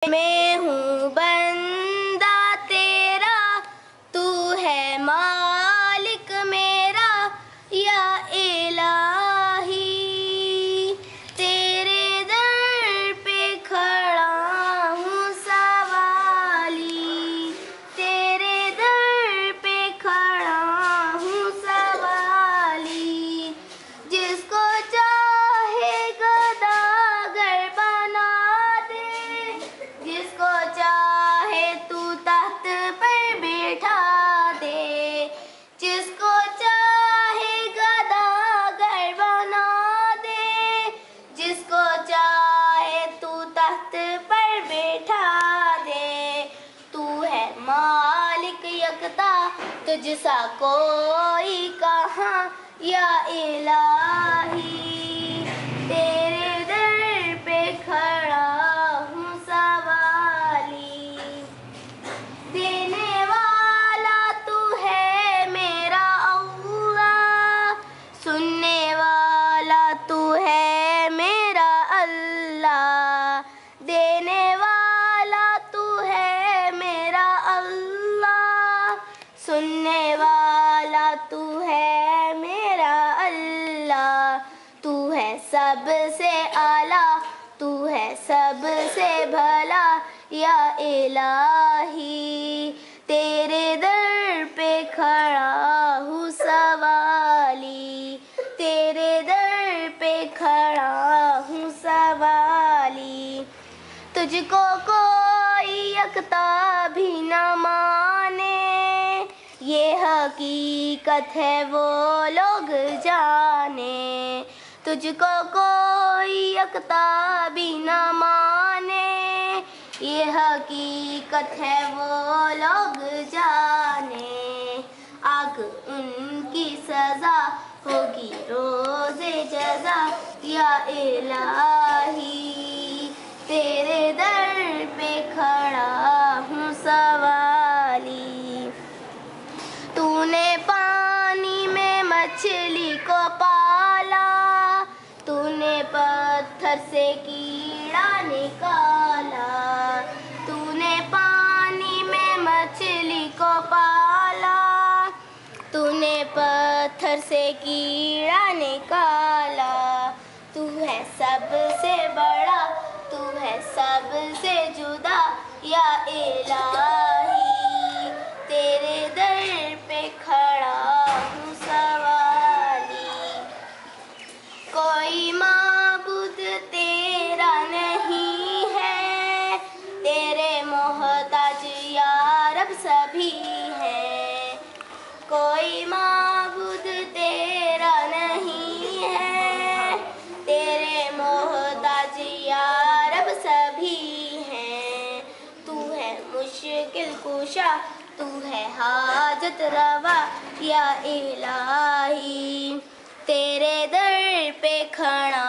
میں ہوں بندہ تیرا، تو ہے مالک میرا یا الہی۔ تیرے در پہ کھڑا ہوں سوالی، تیرے در پہ کھڑا ہوں سوالی۔ جس کو چاہے گداگر بنا دے، جس کو چاہے تو تخت پر بٹھا دے، جس کو چاہے گداگر بنا دے، جس کو چاہے تو تخت پر بٹھا دے۔ تو ہے مالک یکتا، تجھ سا کوئی کہاں یا الہی۔ تیرے در پہ کھڑا ہوں سوالی۔ دینے والا تو ہے میرا اللہ، سننے والا تو ہے میرا اللہ۔ دینے والا تو ہے میرا اللہ، سننے والا تو ہے میرا اللہ۔ تو ہے سب سے اعلیٰ، تو ہے سب سے بھلا یا الہی۔ تیرے در پہ کھڑا ہوں سوالی، تیرے در پہ کھڑا ہوں سوالی۔ تجھ کو کوئی یکتا بھی نہ مانے، یہ حقیقت ہے وہ لوگ جانے۔ تجھ کو کوئی یکتا بھی نہ مانے، یہ حقیقت ہے وہ لوگ جانے۔ آگ ان کی سزا ہوگی روز جزا یا الہی۔ تیرے در پہ کھڑا ہوں سوالی۔ تو نے پانی میں مچھلی کو پالا، تو نے پتھر سے کیڑا نکالا۔ تو نے پانی میں مچھلی کو پالا، تو نے پتھر سے کیڑا نکالا۔ تو ہے سب سے بڑا، تو ہے سب سے جدا یا الہی۔ تیرے در پہ کھڑا ہوں سوالی۔ کوئی معبود تیرا نہیں ہے، تیرے محتاج یا رب سبھی ہیں۔ کوئی معبود تیرا نہیں ہے، تیرے محتاج یا رب سبھی ہیں۔ تو ہے مشکل کشا، تو ہے حاجت روا یا الہی۔ تیرے در پہ کھڑا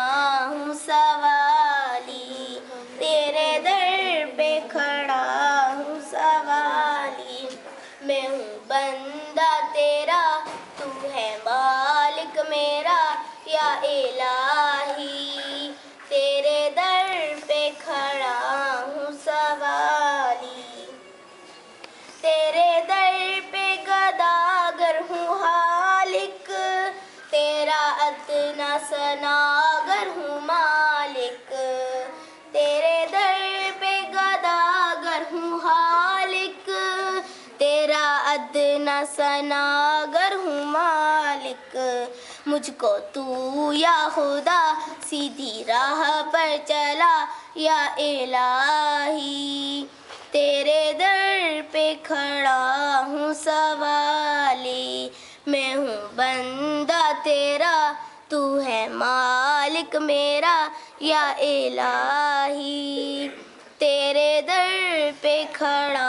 ہوں سوالی، تیرے در پہ کھڑا ہوں سوالی۔ میں ہوں بندہ تیرا، تو ہے مالک میرا یا الہی۔ تیرے در پہ کھڑا ہوں سوالی۔ تیرے در پہ گداگر ہوں حالق، تیرا ادنا ثناگر ہوں مالک۔ تیرے در پہ گداگر ہوں حالق، تیرا ادنا ثناگر ہوں مالک۔ مجھ کو تو یا خدا سیدھی راہ پر چلا یا الہی۔ تیرے در پہ کھڑا ہوں سوالی۔ میں ہوں بندہ تیرا، تو ہے مالک میرا یا الہی۔ تیرے در پہ کھڑا